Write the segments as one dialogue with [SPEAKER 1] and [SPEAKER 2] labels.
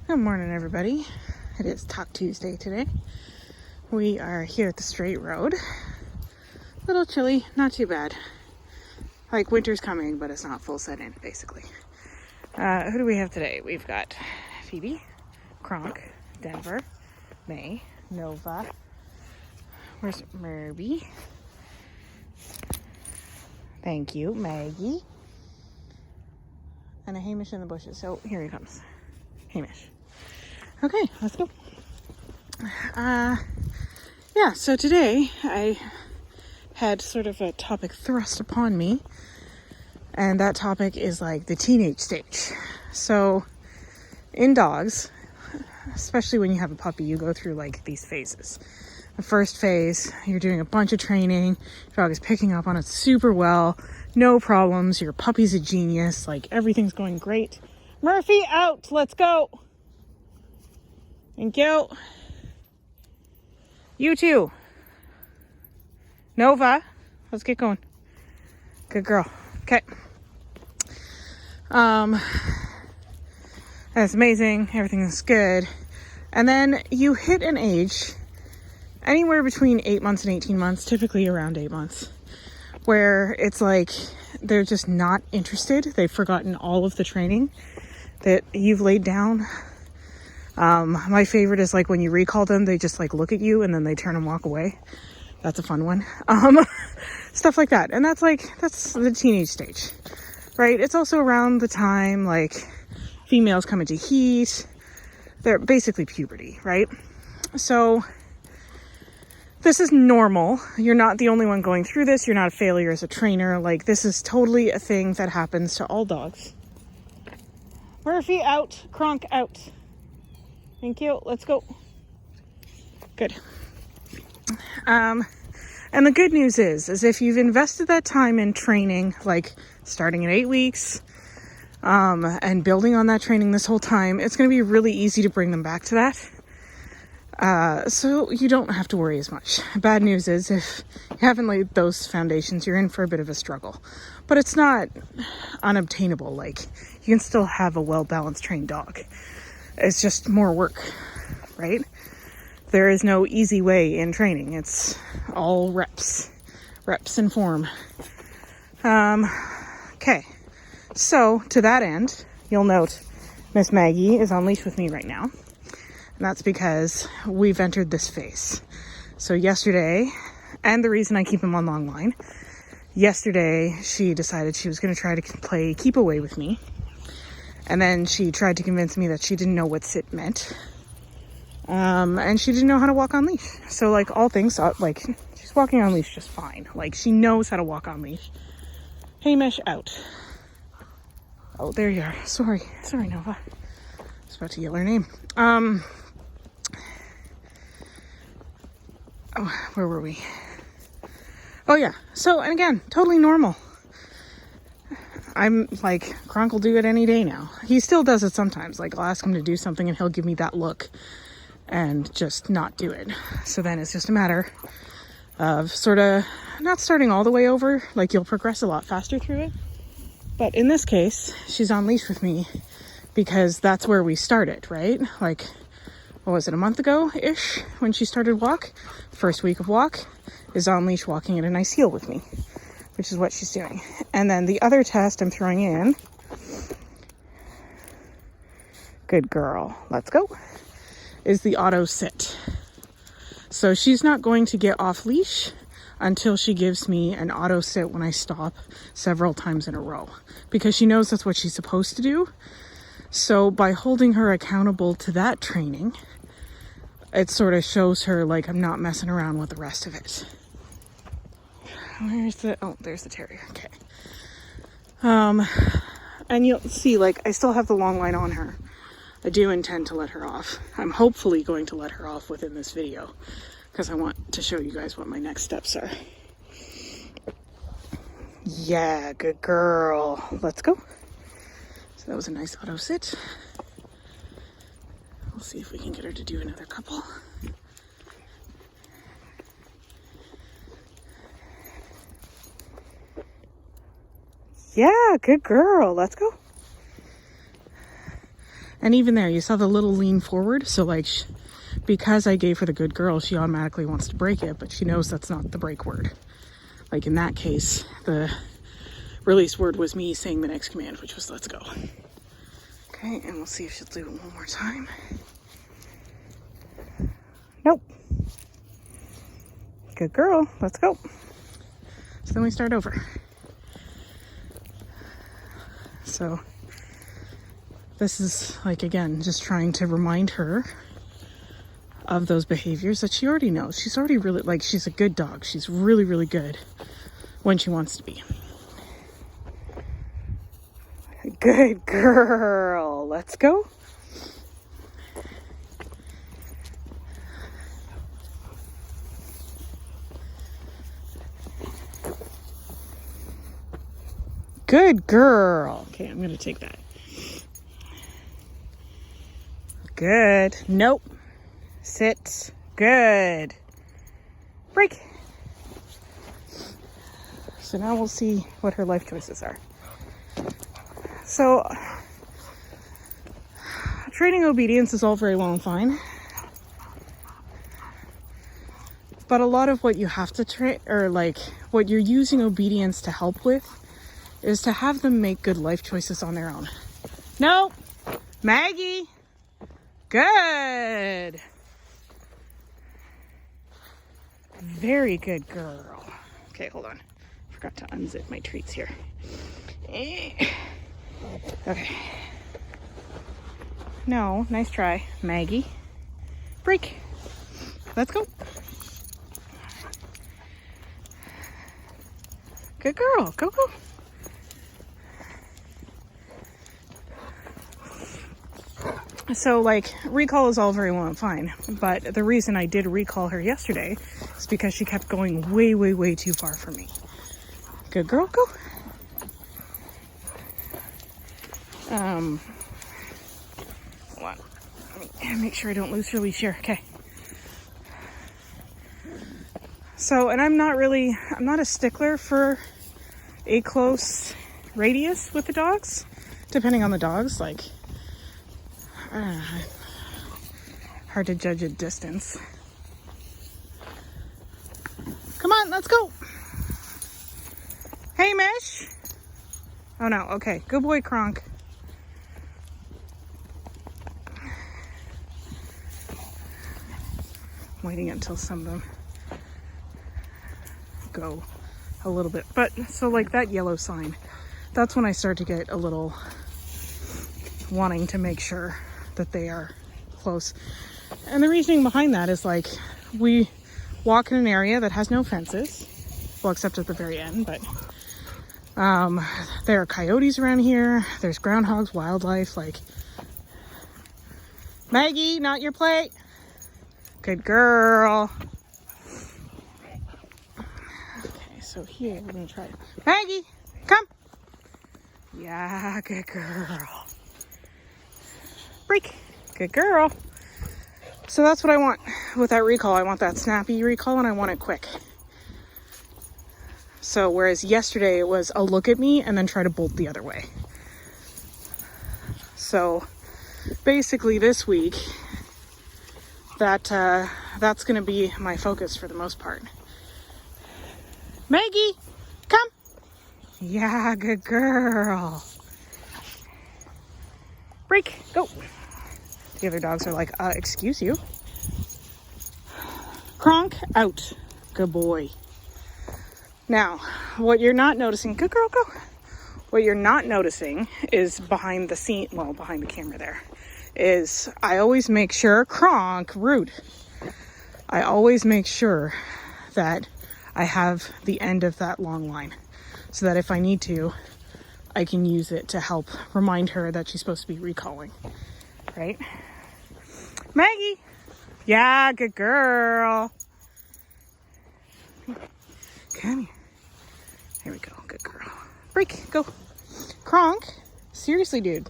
[SPEAKER 1] Good morning, everybody. It is Talk Tuesday today. We are here at the Straight Road. A little chilly, not too bad. Like winter's coming, but it's not full set in, basically. Who do we have today? We've got Phoebe, Kronk, Denver, May, Nova. Where's Merby? Thank you, Maggie. And a Hamish in the bushes. So here he comes. Hamish. Okay, let's go. Yeah, so today I had sort of a topic thrust upon me, and that topic is like the teenage stage. So in dogs, especially when you have a puppy, you go through like these phases. The first phase, you're doing a bunch of training, your dog is picking up on it super well, no problems, your puppy's a genius, like everything's going great. Murphy, out, let's go. Thank you. You too. Nova, let's get going. Good girl. Okay. That's amazing. Everything is good. And then you hit an age anywhere between 8 months and 18 months, typically around 8 months, where it's like they're just not interested. They've forgotten all of the training that you've laid down. My favorite is like when you recall them, they just like look at you and then they turn and walk away. That's a fun one. Stuff like that. And that's the teenage stage, right? It's also around the time like females come into heat. They're basically puberty, right? So this is normal. You're not the only one going through this. You're not a failure as a trainer. Like this is totally a thing that happens to all dogs. Murphy out, Kronk out. Thank you. Let's go. Good. And the good news is if you've invested that time in training, like starting at 8 weeks, and building on that training this whole time, it's going to be really easy to bring them back to that. So you don't have to worry as much. Bad news is if you haven't laid those foundations, you're in for a bit of a struggle, but it's not unobtainable. Like you can still have a well-balanced trained dog. It's just more work, right? There is no easy way in training. It's all reps and form. Okay. So to that end, you'll note Miss Maggie is on leash with me right now. And that's because we've entered this phase. So yesterday, and the reason I keep him on long line, yesterday she decided she was going to try to play keep away with me. And then she tried to convince me that she didn't know what sit meant. And she didn't know how to walk on leash. So like all things, like she's walking on leash just fine. Like she knows how to walk on leash. Hamish out. Oh, there you are. Sorry, Nova. I was about to yell her name. Oh, where were we? Oh yeah. So, and again, totally normal. I'm like, Kronk will do it any day now. He still does it sometimes. Like I'll ask him to do something and he'll give me that look and just not do it. So then it's just a matter of sort of not starting all the way over. Like you'll progress a lot faster through it. But in this case, she's on leash with me because that's where we started, right? Like, what was it, a month ago-ish when she started walk? First week of walk is on leash walking at a nice heel with me, which is what she's doing. And then the other test I'm throwing in, good girl, let's go, is the auto sit. So she's not going to get off leash until she gives me an auto sit when I stop several times in a row, because she knows that's what she's supposed to do. So by holding her accountable to that training, it sort of shows her like I'm not messing around with the rest of it. There's the terrier. Okay. And you'll see, like, I still have the long line on her. I do intend to let her off. I'm hopefully going to let her off within this video because I want to show you guys what my next steps are. Yeah, good girl. Let's go. So that was a nice auto sit. We'll see if we can get her to do another couple. Yeah, good girl. Let's go. And even there, you saw the little lean forward. So like, because I gave her the good girl, she automatically wants to break it, but she knows that's not the break word. Like in that case, the release word was me saying the next command, which was let's go. Okay, and we'll see if she'll do it one more time. Nope. Good girl, let's go. So then we start over. So this is like, again, just trying to remind her of those behaviors that she already knows. She's already really, like, she's a good dog. She's really, really good when she wants to be. Good girl. Let's go. Good girl. Okay, I'm going to take that. Good. Nope. Sit. Good. Break. So now we'll see what her life choices are. So, training obedience is all very well and fine. But a lot of what you have to train, or like what you're using obedience to help with, is to have them make good life choices on their own. No, Maggie. Good. Very good girl. Okay, hold on. Forgot to unzip my treats here. Okay. No, nice try, Maggie. Break. Let's go. Good girl. Go, go. So, like, recall is all very well and fine, but the reason I did recall her yesterday is because she kept going way, way, way too far for me. Good girl, go. Hold on. Let me make sure I don't lose her leash here. Okay. So, and I'm not a stickler for a close radius with the dogs, depending on the dogs, like, hard to judge at distance. Come on, let's go. Hey, Mish. Oh no, okay. Good boy, Kronk. Waiting until some of them go a little bit. But so like that yellow sign, that's when I start to get a little wanting to make sure that they are close. And the reasoning behind that is like, we walk in an area that has no fences, well, except at the very end, but there are coyotes around here, there's groundhogs, wildlife, like, Maggie, not your plate. Good girl. Okay, so here we're gonna try. Maggie, come. Yeah, good girl. Break. Good girl. So that's what I want with that recall. I want that snappy recall and I want it quick. So whereas yesterday it was a look at me and then try to bolt the other way. So basically this week, that's going to be my focus for the most part. Maggie, come. Yeah, good girl. Break, go. The other dogs are like, excuse you. Kronk, out. Good boy. Now, what you're not noticing, good girl, go. What you're not noticing is behind the scene, well, behind the camera there, is I always make sure, Kronk, rude. I always make sure that I have the end of that long line so that if I need to, I can use it to help remind her that she's supposed to be recalling, right? Maggie, yeah, good girl. Come here. There we go, good girl. Break, go. Kronk, seriously, dude.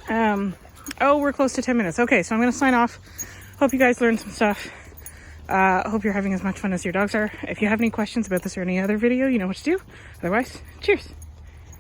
[SPEAKER 1] Oh, we're close to 10 minutes. Okay, so I'm going to sign off. Hope you guys learned some stuff. Hope you're having as much fun as your dogs are. If you have any questions about this or any other video, you know what to do. Otherwise, cheers.